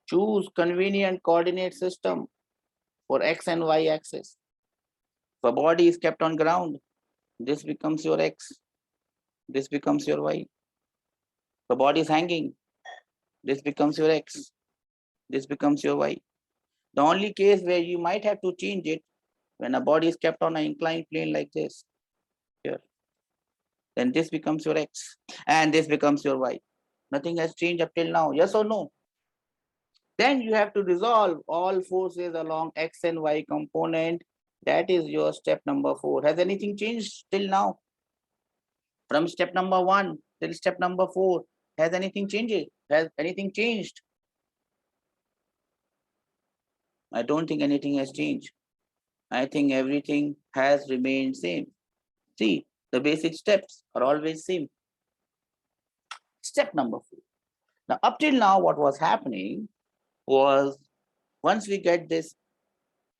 Speaker 1: Choose convenient coordinate system for X and Y axis. If a body is kept on ground, this becomes your X. This becomes your Y. If the body is hanging, this becomes your X. This becomes your Y. The only case where you might have to change it when a body is kept on an inclined plane like this, here, then this becomes your X and this becomes your Y. Nothing has changed up till now, yes or no? Then you have to resolve all forces along X and Y component. That is your step number 4. Has anything changed till now? From step number 1 till step number 4, has anything changed? Has anything changed? I don't think anything has changed. I think everything has remained same. See, the basic steps are always same. Step number 4. Now, up till now, what was happening was once we get this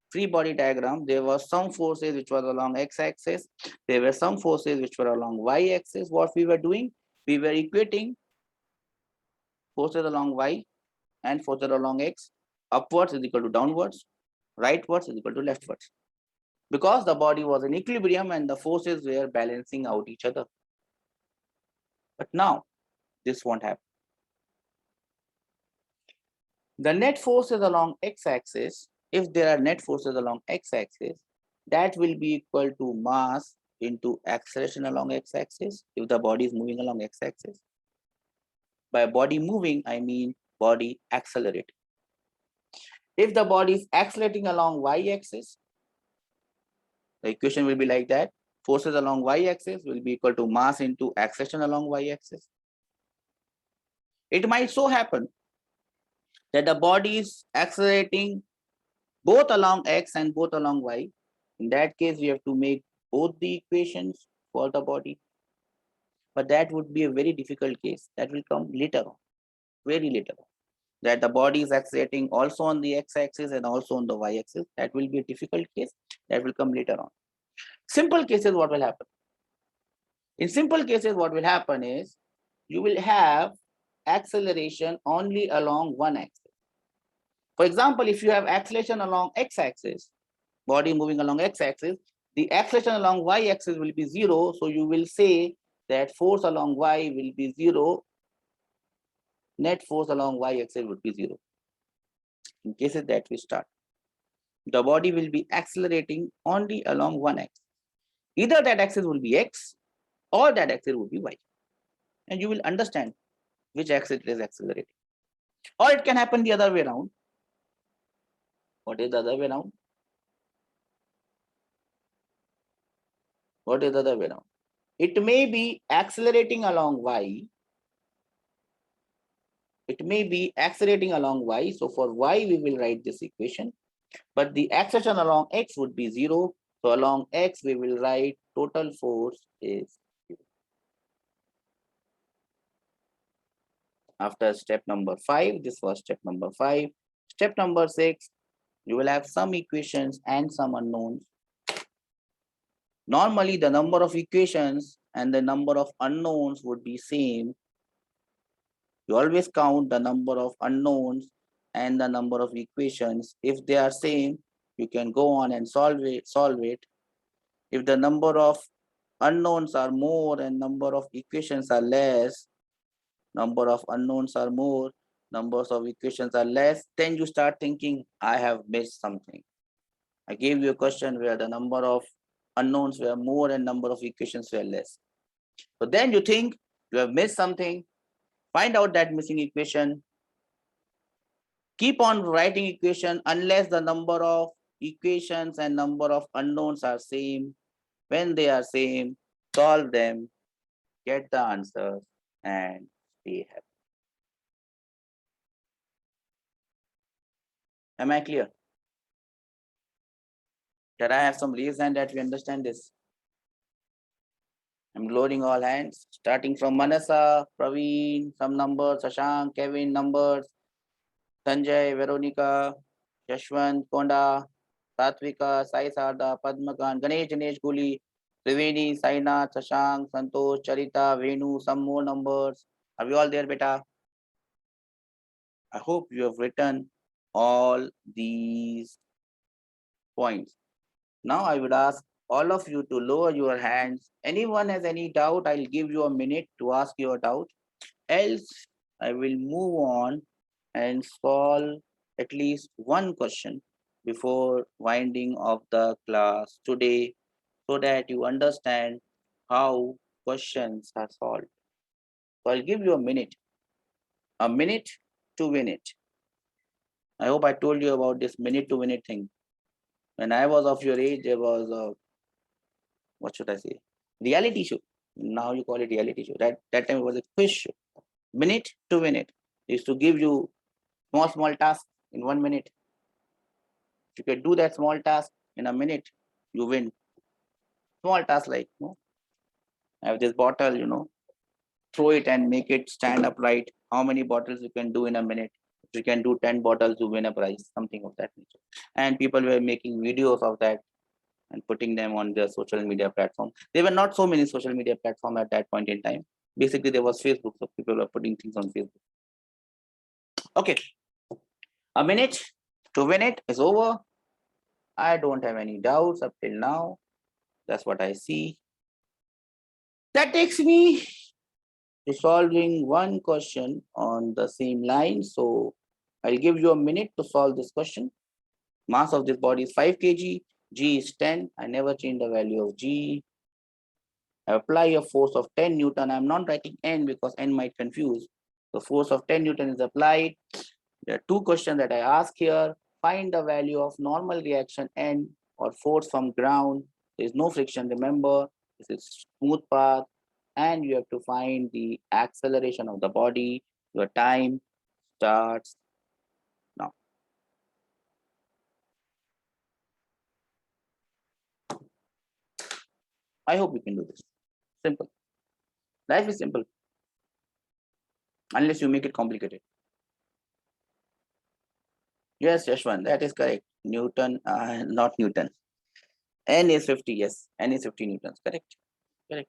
Speaker 1: free body diagram, there were some forces which were along x-axis. There were some forces which were along y-axis. What we were doing, we were equating forces along y and forces along x. Upwards is equal to downwards, rightwards is equal to leftwards. Because the body was in equilibrium and the forces were balancing out each other. But now, this won't happen. The net forces along x-axis, if there are net forces along x-axis, that will be equal to mass into acceleration along x-axis if the body is moving along x-axis. By body moving, I mean body accelerating. If the body is accelerating along y-axis, the equation will be like that. Forces along y-axis will be equal to mass into acceleration along y-axis. It might so happen that the body is accelerating both along x and both along y. In that case, we have to make both the equations for the body. But that would be a very difficult case. That will come later on, very later on. That the body is accelerating also on the x-axis and also on the y-axis. That will be a difficult case. That will come later on. Simple cases, what will happen? In simple cases, what will happen is you will have acceleration only along one axis. For example, if you have acceleration along x-axis, body moving along x-axis, the acceleration along y-axis will be 0. So you will say that force along y will be 0. Net force along y-axis would be 0. In cases that we start, the body will be accelerating only along one axis. Either that axis will be x or that axis will be y. And you will understand which axis it is accelerating. Or it can happen the other way around. What is the other way around? What is the other way around? It may be accelerating along y. It may be accelerating along y. So for y, we will write this equation. But the acceleration along x would be 0. So along x, we will write total force is 0. After step number 5, this was step number 5. Step number 6, you will have some equations and some unknowns. Normally, the number of equations and the number of unknowns would be same. You always count the number of unknowns and the number of equations. If they are same, you can go on and solve it. If the number of unknowns are more and number of equations are less, number of unknowns are more, numbers of equations are less, then you start thinking, I have missed something. I gave you a question where the number of unknowns were more and number of equations were less. So then you think you have missed something, find out that missing equation, keep on writing equation unless the number of equations and number of unknowns are same. When they are same, solve them, get the answers, and stay happy. Am I clear? That I have some raised hand that we understand this? I'm loading all hands, starting from Manasa, Praveen, some numbers, Shashank, Kevin, numbers, Sanjay, Veronica, Yashwant, Konda, Satvika, Sai Sarda, Padmakan, Ganesh Guli, Triveni, Saina, Shashank, Santosh, Charita, Venu, some more numbers. Are we all there, beta? I hope you have written all these points. Now I would ask all of you to lower your hands. Anyone has any doubt, I'll give you a minute to ask your doubt. Else, I will move on and solve at least one question before winding of the class today so that you understand how questions are solved. So I'll give you a minute to win it. I hope I told you about this minute to win it thing. When I was of your age, there was a, what should I say, reality show. Now you call it reality show. That time it was a quiz show. Minute to win it. It used to give you small tasks in 1 minute. If you can do that small task in a minute, you win. Small task like, I have this bottle, throw it and make it stand upright. How many bottles you can do in a minute? If you can do 10 bottles, you win a prize, something of that nature. And people were making videos of that and putting them on their social media platform. There were not so many social media platforms at that point in time. Basically, there was Facebook, so people were putting things on Facebook. Okay, a minute to win it is over. I don't have any doubts up till now. That's what I see. That takes me to solving one question on the same line. So I'll give you a minute to solve this question. Mass of this body is 5 kg. G is 10. I never change the value of G. I apply a force of 10 Newton. I'm not writing N because N might confuse. The force of 10 Newton is applied. There are two questions that I ask here. Find the value of normal reaction N or force from ground. There is no friction, remember, this is smooth path, and you have to find the acceleration of the body. Your time starts now. I hope you can do this. Simple. Life is simple. Unless you make it complicated. Yes, Yashwan, that is correct. Newton, not Newton. N is 50, yes. N is 50 newtons, correct? Correct.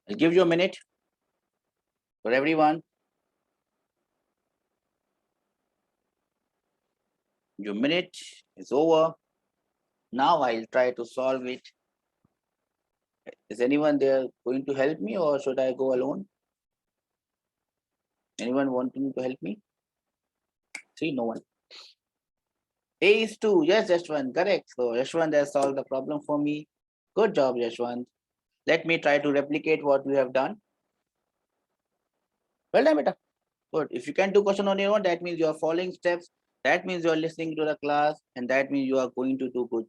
Speaker 1: I'll give you a minute for everyone. Your minute is over. Now I'll try to solve it. Is anyone there going to help me, or should I go alone? Anyone wanting to help me? See, no one. A is 2. Yes, Yashwant, correct. So Yashwant has solved the problem for me. Good job, Yashwant. Let me try to replicate what we have done. Well done, beta. Good. If you can do question on your own, that means you are following steps. That means you are listening to the class, and that means you are going to do good.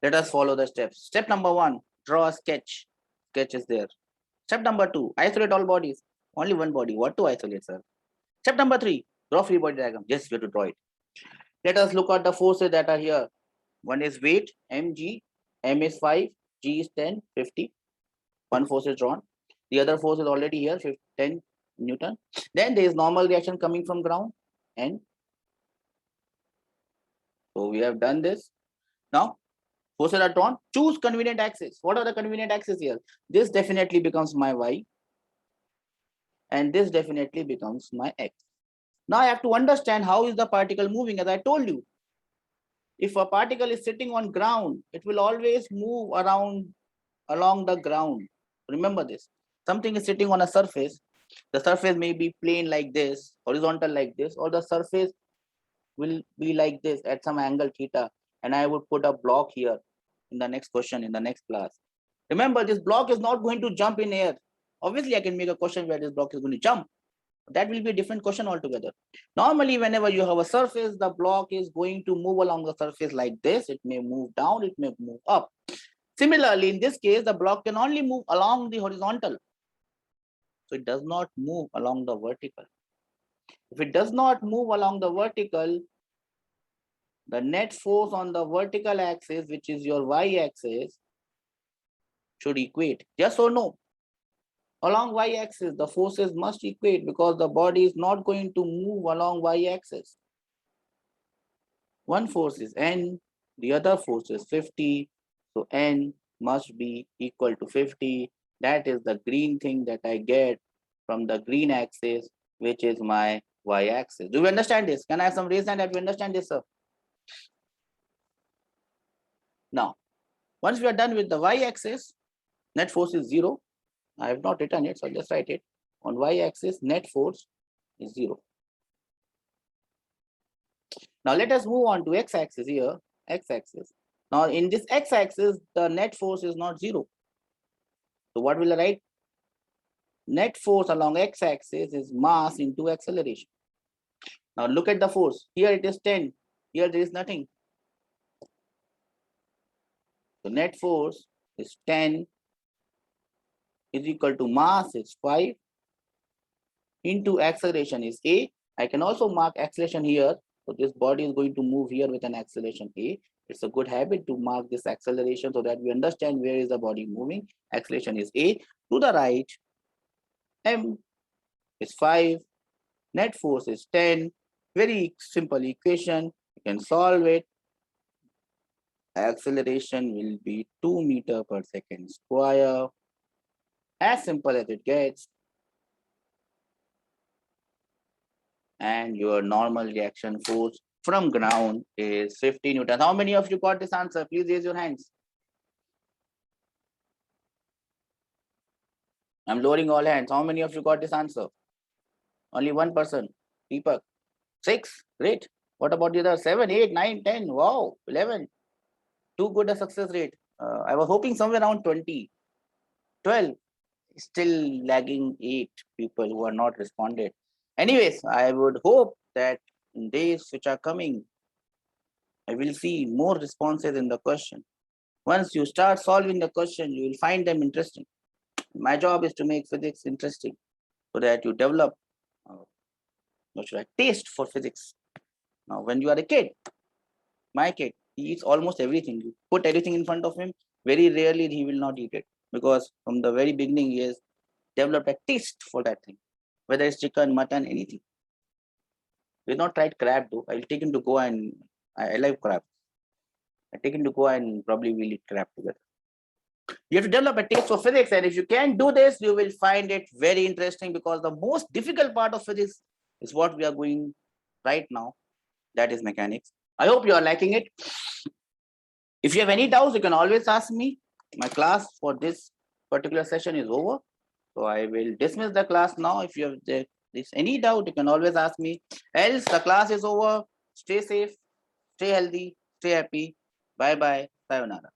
Speaker 1: Let us follow the steps. Step number 1, draw a sketch. Sketch is there. Step number 2, isolate all bodies. Only one body. What to isolate, sir? Step number 3, draw free body diagram. Yes, we have to draw it. Let us look at the forces that are here. One is weight, mg, m is 5, g is 10, 50. One force is drawn. The other force is already here, 10 Newton. Then there is normal reaction coming from ground, N. So we have done this. Now, forces are drawn. Choose convenient axis. What are the convenient axes here? This definitely becomes my y. And this definitely becomes my x. Now I have to understand how is the particle moving. As I told you, if a particle is sitting on ground, it will always move around along the ground. Remember this. Something is sitting on a surface. The surface may be plane like this, horizontal like this, or the surface will be like this at some angle theta. And I would put a block here in the next question, in the next class. Remember, this block is not going to jump in air. Obviously, I can make a question where this block is going to jump. That will be a different question altogether. Normally, whenever you have a surface, the block is going to move along the surface like this. It may move down, it may move up. Similarly, in this case, the block can only move along the horizontal. So it does not move along the vertical. If it does not move along the vertical, the net force on the vertical axis, which is your y-axis, should equate. Yes or no? Along y-axis, the forces must equate because the body is not going to move along y-axis. One force is N, the other force is 50. So N must be equal to 50. That is the green thing that I get from the green axis, which is my y-axis. Do we understand this? Can I have some raise hand that we understand this, sir? Now, once we are done with the y-axis, net force is 0. I have not written it, so I'll just write it. On y-axis, net force is 0. Now let us move on to x-axis here, x-axis. Now in this x-axis, the net force is not 0. So what will I write? Net force along x-axis is mass into acceleration. Now look at the force. Here it is 10. Here there is nothing. So net force is 10 is equal to mass is 5 into acceleration is a. I can also mark acceleration here. So this body is going to move here with an acceleration a. It's a good habit to mark this acceleration so that we understand where is the body moving. Acceleration is a. To the right, m is 5. Net force is 10. Very simple equation. You can solve it. Acceleration will be 2 meters per second square. As simple as it gets. And your normal reaction force from ground is 50 Newton. How many of you got this answer? Please raise your hands. I'm lowering all hands. How many of you got this answer? Only one person. Deepak. 6. Great. What about the other? 7, 8, 9, 10. Wow. 11. Too good a success rate. I was hoping somewhere around 20. 12. Still lagging 8 people who are not responded. Anyways, I would hope that in days which are coming, I will see more responses in the question. Once you start solving the question, you will find them interesting. My job is to make physics interesting so that you develop taste for physics. Now, when you are a kid, my kid, he eats almost everything. You put everything in front of him, very rarely he will not eat it, because from the very beginning he has developed a taste for that thing, whether it's chicken, mutton, anything. We've not tried crab though. I'll take him to go and I like crab. I take him to go and probably we'll eat crab together. You have to develop a taste for physics, and if you can do this, you will find it very interesting, because the most difficult part of physics is what we are going right now. That is mechanics. I hope you are liking it. If you have any doubts, you can always ask me. My class for this particular session is over. So I will dismiss the class now. If you have any doubt, you can always ask me. Else, the class is over. Stay safe, stay healthy, stay happy. Bye-bye. Sayonara.